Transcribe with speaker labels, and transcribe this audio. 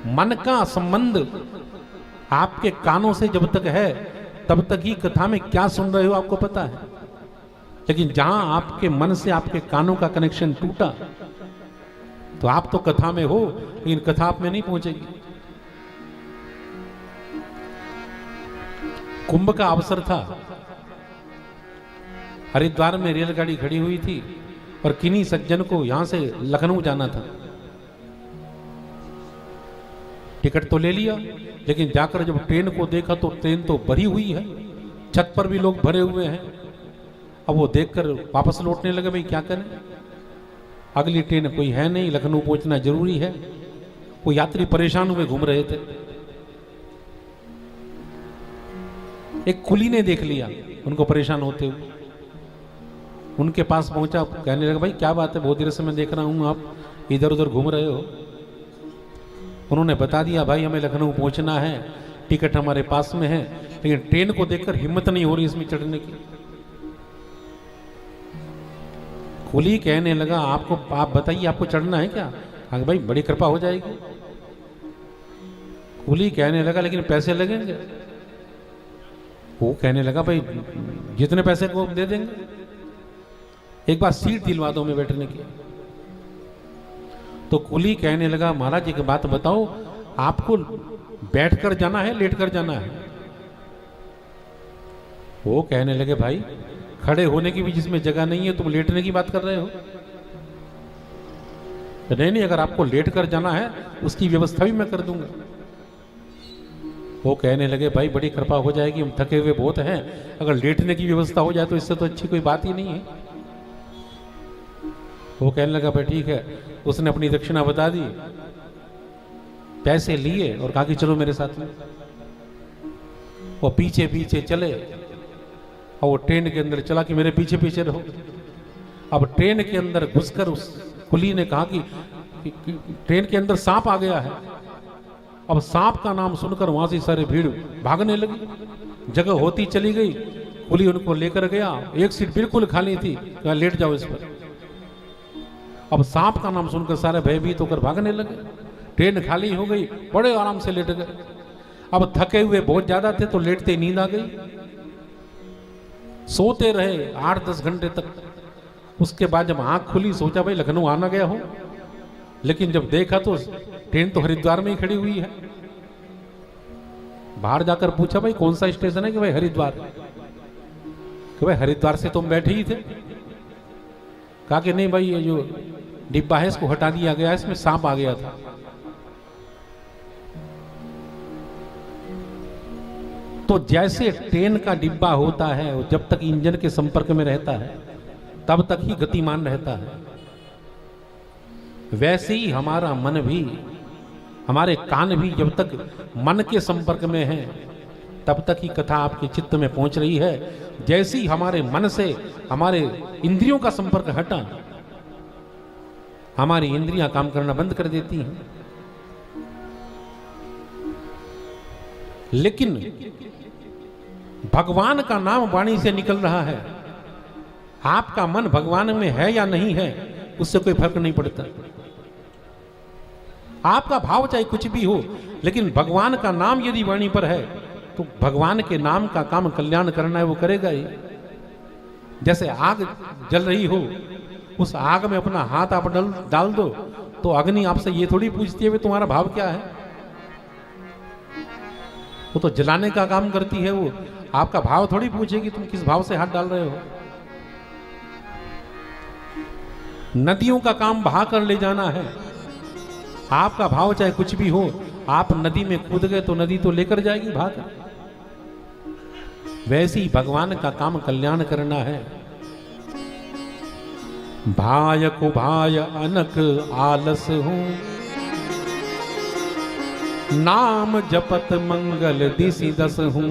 Speaker 1: मन का संबंध आपके कानों से जब तक है तब तक ही कथा में क्या सुन रहे हो आपको पता है। लेकिन जहां आपके मन से आपके कानों का कनेक्शन टूटा तो आप तो कथा में हो लेकिन कथा आप में नहीं पहुंचेगी। कुंभ का अवसर था, हरिद्वार में रेलगाड़ी खड़ी हुई थी और किन्हीं सज्जन को यहां से लखनऊ जाना था। टिकट तो ले लिया, लेकिन जाकर जब ट्रेन को देखा तो ट्रेन तो भरी हुई है, छत पर भी लोग भरे हुए हैं। अब वो देखकर वापस लौटने लगे, भाई क्या करें, अगली ट्रेन कोई है नहीं, लखनऊ पहुंचना जरूरी है। वो यात्री परेशान हुए घूम रहे थे। एक कुली ने देख लिया उनको परेशान होते हुए, उनके पास पहुंचा, कहने लगा भाई क्या बात है, बहुत देर से मैं देख रहा हूं आप इधर उधर घूम रहे हो। उन्होंने बता दिया भाई हमें लखनऊ पहुंचना है, टिकट हमारे पास में है, लेकिन ट्रेन को देखकर हिम्मत नहीं हो रही इसमें चढ़ने की। कुली कहने लगा आपको, आप बताइए आपको चढ़ना है क्या? हाँ भाई बड़ी कृपा हो जाएगी। कुली कहने लगा लेकिन पैसे लगेंगे। वो कहने लगा भाई जितने पैसे को दे देंगे, एक बार सीट दिलवा दो मैं बैठने की। तो कुली कहने लगा महाराज एक बात बताओ, आपको बैठकर जाना है लेटकर जाना है? वो कहने लगे भाई खड़े होने की भी जिसमें जगह नहीं है, तुम लेटने की बात कर रहे हो? नहीं नहीं, अगर आपको लेट कर जाना है उसकी व्यवस्था भी मैं कर दूंगा। वो कहने लगे भाई बड़ी कृपा हो जाएगी, हम थके हुए बहुत हैं, अगर लेटने की व्यवस्था हो जाए तो इससे तो अच्छी कोई बात ही नहीं है। वो कहने लगा भाई ठीक है। उसने अपनी दक्षिणा बता दी, पैसे लिए और कहा कि चलो मेरे साथ में। वो पीछे पीछे चले और वो ट्रेन के अंदर चला कि मेरे पीछे पीछे रहो। अब ट्रेन के अंदर घुसकर उस कुली ने कहा कि ट्रेन के अंदर सांप आ गया है। अब सांप का नाम सुनकर वहां से सारे भीड़ भागने लगी, जगह होती चली गई। कुली उनको लेकर गया, एक सीट बिल्कुल खाली थी, कहा लेट जाओ इस पर। अब सांप का नाम सुनकर सारे भयभीत होकर भागने लगे, ट्रेन खाली हो गई, बड़े आराम से लेट गए। अब थके हुए बहुत ज्यादा थे तो लेटते नींद आ गई, सोते रहे 8-10 घंटे तक। उसके बाद जब आंख खुली सोचा भाई लखनऊ आना गया हो, लेकिन जब देखा तो ट्रेन तो हरिद्वार में ही खड़ी हुई है। बाहर जाकर पूछा भाई कौन सा स्टेशन है? कि भाई हरिद्वार। कि भाई हरिद्वार से तुम बैठे ही थे? कहा कि नहीं भाई ये जो डिब्बा है इसको हटा दिया गया, इसमें सांप आ गया था। तो जैसे ट्रेन का डिब्बा होता है वो जब तक इंजन के संपर्क में रहता है तब तक ही गतिमान रहता है, वैसे ही हमारा मन भी, हमारे कान भी जब तक मन के संपर्क में है तब तक ही कथा आपके चित्त में पहुंच रही है। जैसे ही हमारे मन से हमारे इंद्रियों का संपर्क हटा, हमारी इंद्रियां काम करना बंद कर देती हैं। लेकिन भगवान का नाम वाणी से निकल रहा है, आपका मन भगवान में है या नहीं है उससे कोई फर्क नहीं पड़ता। आपका भाव चाहे कुछ भी हो, लेकिन भगवान का नाम यदि वाणी पर है तो भगवान के नाम का काम कल्याण करना है वो करेगा ही। जैसे आग जल रही हो, उस आग में अपना हाथ आप डाल दो तो अग्नि आपसे ये थोड़ी पूछती है तुम्हारा भाव क्या है, वो तो जलाने का काम करती है, वो आपका भाव थोड़ी पूछेगी तुम किस भाव से हाथ डाल रहे हो। नदियों का काम बहा कर ले जाना है, आपका भाव चाहे कुछ भी हो, आप नदी में कूद गए तो नदी तो लेकर जाएगी भाग। वैसे ही भगवान का काम कल्याण करना है। भाय को भाय अनक आलस हूं, नाम जपत मंगल दिसि दस हूं।